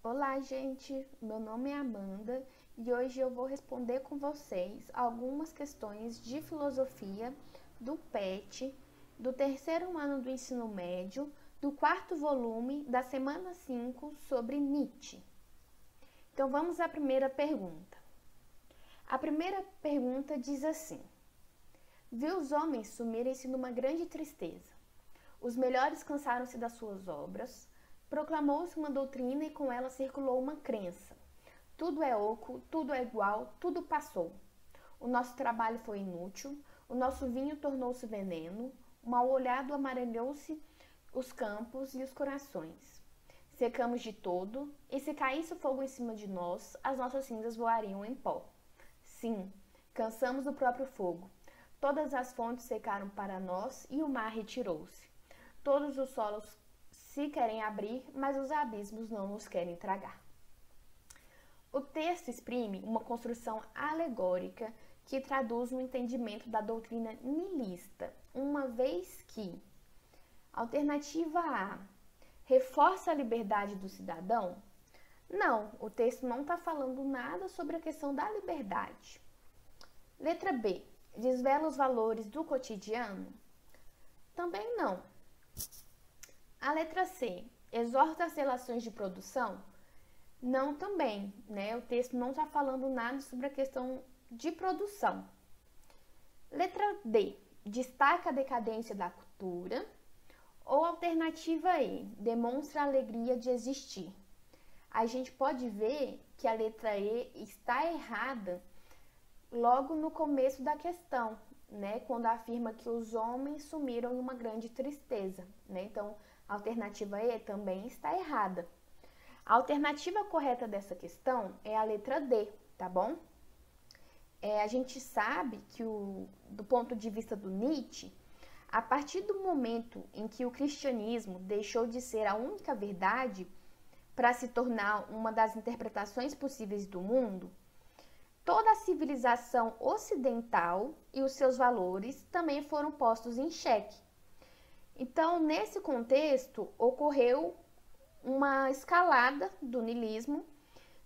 Olá, gente! Meu nome é Amanda e hoje eu vou responder com vocês algumas questões de filosofia do PET, do terceiro ano do ensino médio, do quarto volume da semana 5 sobre Nietzsche. Então vamos à primeira pergunta. A primeira pergunta diz assim: vi os homens sumirem-se numa grande tristeza. Os melhores cansaram-se das suas obras. Proclamou-se uma doutrina e com ela circulou uma crença. Tudo é oco, tudo é igual, tudo passou. O nosso trabalho foi inútil, o nosso vinho tornou-se veneno, o mal olhado amarelhou-se os campos e os corações. Secamos de todo, e se caísse o fogo em cima de nós, as nossas cinzas voariam em pó. Sim, cansamos do próprio fogo. Todas as fontes secaram para nós e o mar retirou-se. Todos os solos se querem abrir, mas os abismos não nos querem tragar. O texto exprime uma construção alegórica que traduz um entendimento da doutrina nihilista, uma vez que, alternativa A, reforça a liberdade do cidadão? Não, o texto não está falando nada sobre a questão da liberdade. Letra B, desvela os valores do cotidiano? Também não. A letra C, exorta as relações de produção? Não também, né? O texto não está falando nada sobre a questão de produção. Letra D, destaca a decadência da cultura? Ou alternativa E, demonstra a alegria de existir? A gente pode ver que a letra E está errada logo no começo da questão, né? Quando afirma que os homens sumiram em uma grande tristeza, né? Então, a alternativa E também está errada. A alternativa correta dessa questão é a letra D, tá bom? A gente sabe que, do ponto de vista do Nietzsche, a partir do momento em que o cristianismo deixou de ser a única verdade para se tornar uma das interpretações possíveis do mundo, toda a civilização ocidental e os seus valores também foram postos em xeque. Então, nesse contexto, ocorreu uma escalada do niilismo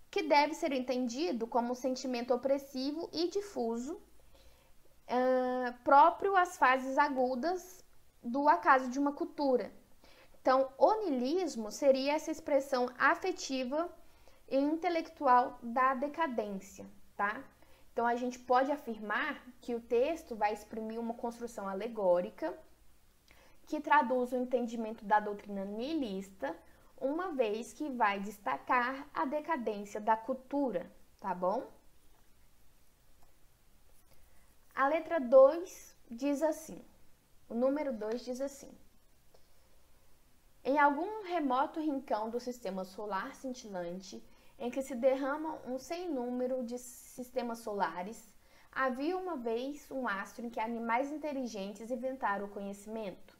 que deve ser entendido como um sentimento opressivo e difuso, próprio às fases agudas do acaso de uma cultura. Então, o niilismo seria essa expressão afetiva e intelectual da decadência, tá? Então, a gente pode afirmar que o texto vai exprimir uma construção alegórica que traduz o entendimento da doutrina nihilista, uma vez que vai destacar a decadência da cultura, tá bom? A letra 2 diz assim, o número 2 diz assim: em algum remoto rincão do sistema solar cintilante, em que se derrama um sem número de sistemas solares, havia uma vez um astro em que animais inteligentes inventaram o conhecimento.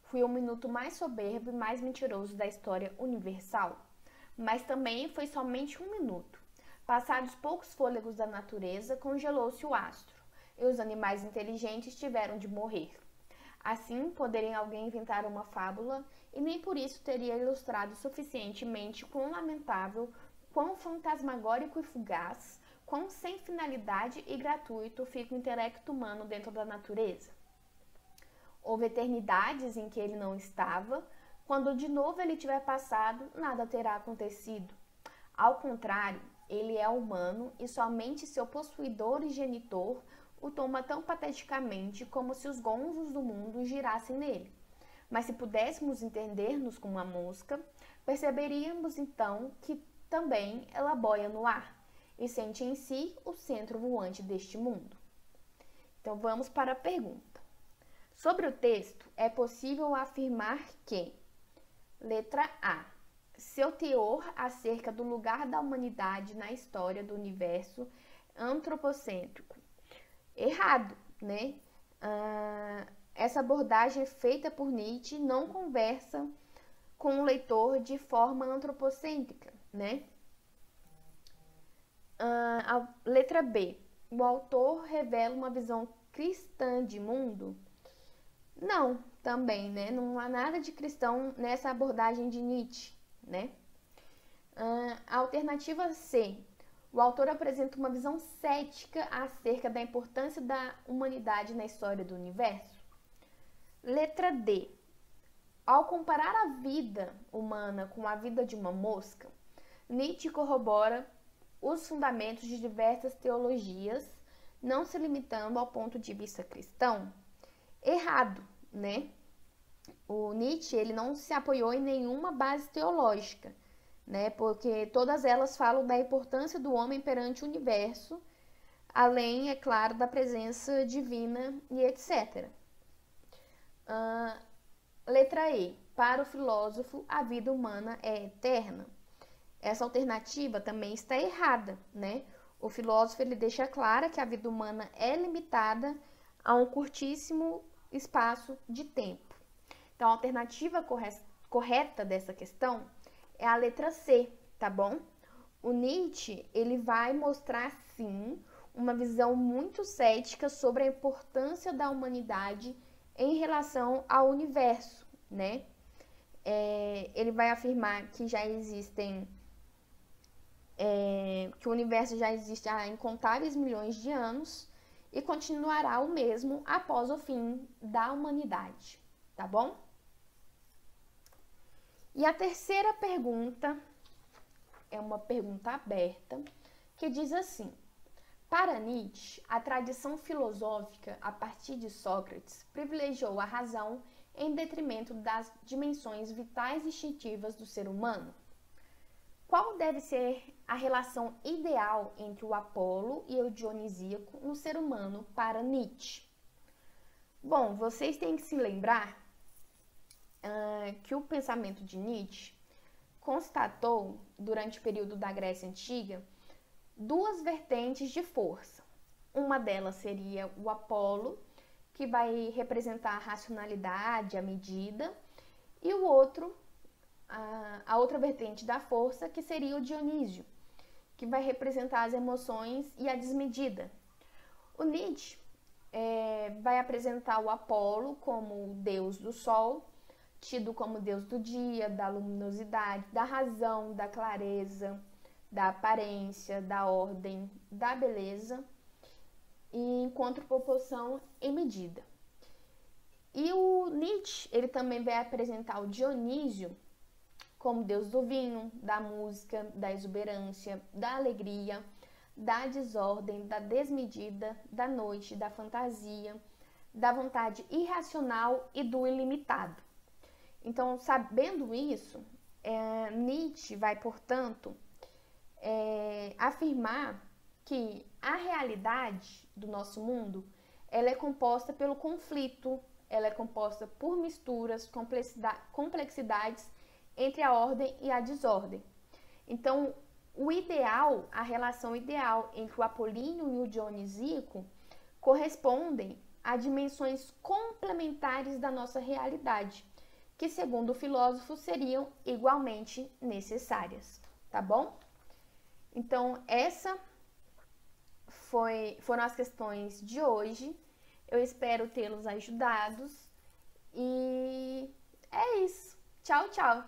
Foi o minuto mais soberbo e mais mentiroso da história universal, mas também foi somente um minuto. Passados poucos fôlegos da natureza, congelou-se o astro, e os animais inteligentes tiveram de morrer. Assim, poderia alguém inventar uma fábula, e nem por isso teria ilustrado suficientemente quão lamentável, quão fantasmagórico e fugaz, quão sem finalidade e gratuito fica o intelecto humano dentro da natureza. Houve eternidades em que ele não estava. Quando de novo ele tiver passado, nada terá acontecido. Ao contrário, ele é humano e somente seu possuidor e genitor o toma tão pateticamente como se os gonzos do mundo girassem nele. Mas se pudéssemos entender-nos com uma mosca, perceberíamos então que também ela boia no ar e sente em si o centro voante deste mundo. Então vamos para a pergunta. Sobre o texto, é possível afirmar que, letra A, seu teor acerca do lugar da humanidade na história do universo antropocêntrico. Errado, né? Essa abordagem feita por Nietzsche não conversa com o leitor de forma antropocêntrica, né? A letra B, o autor revela uma visão cristã de mundo? Não, também, né? Não há nada de cristão nessa abordagem de Nietzsche, né? A alternativa C. O autor apresenta uma visão cética acerca da importância da humanidade na história do universo. Letra D. Ao comparar a vida humana com a vida de uma mosca, Nietzsche corrobora os fundamentos de diversas teologias, não se limitando ao ponto de vista cristão. Errado, né? O Nietzsche ele não se apoiou em nenhuma base teológica, né? Porque todas elas falam da importância do homem perante o universo, além, é claro, da presença divina e etc. Letra E. Para o filósofo, a vida humana é eterna. Essa alternativa também está errada, né? O filósofo ele deixa clara que a vida humana é limitada a um curtíssimo espaço de tempo. Então, a alternativa correta dessa questão é a letra C, tá bom? O Nietzsche, ele vai mostrar, sim, uma visão muito cética sobre a importância da humanidade em relação ao universo, né? Ele vai afirmar que já existem, que o universo já existe há incontáveis milhões de anos e continuará o mesmo após o fim da humanidade, tá bom? E a terceira pergunta é uma pergunta aberta, que diz assim: para Nietzsche, a tradição filosófica, a partir de Sócrates, privilegiou a razão em detrimento das dimensões vitais e instintivas do ser humano? Qual deve ser a relação ideal entre o Apolo e o Dionisíaco no ser humano para Nietzsche? Bom, vocês têm que se lembrar que o pensamento de Nietzsche constatou, durante o período da Grécia Antiga, duas vertentes de força. Uma delas seria o Apolo, que vai representar a racionalidade, a medida, e a outra vertente da força, que seria o Dionísio, que vai representar as emoções e a desmedida. O Nietzsche vai apresentar o Apolo como o deus do sol, tido como deus do dia, da luminosidade, da razão, da clareza, da aparência, da ordem, da beleza, e em contraproporção em medida. E o Nietzsche, ele também vai apresentar o Dionísio como deus do vinho, da música, da exuberância, da alegria, da desordem, da desmedida, da noite, da fantasia, da vontade irracional e do ilimitado. Então, sabendo isso, Nietzsche vai, portanto, afirmar que a realidade do nosso mundo ela é composta pelo conflito, ela é composta por misturas, complexidades entre a ordem e a desordem. Então, o ideal, a relação ideal entre o apolíneo e o dionisíaco correspondem a dimensões complementares da nossa realidade, que, segundo o filósofo, seriam igualmente necessárias, tá bom? Então, essas foram as questões de hoje. Eu espero tê-los ajudados e é isso. Tchau, tchau!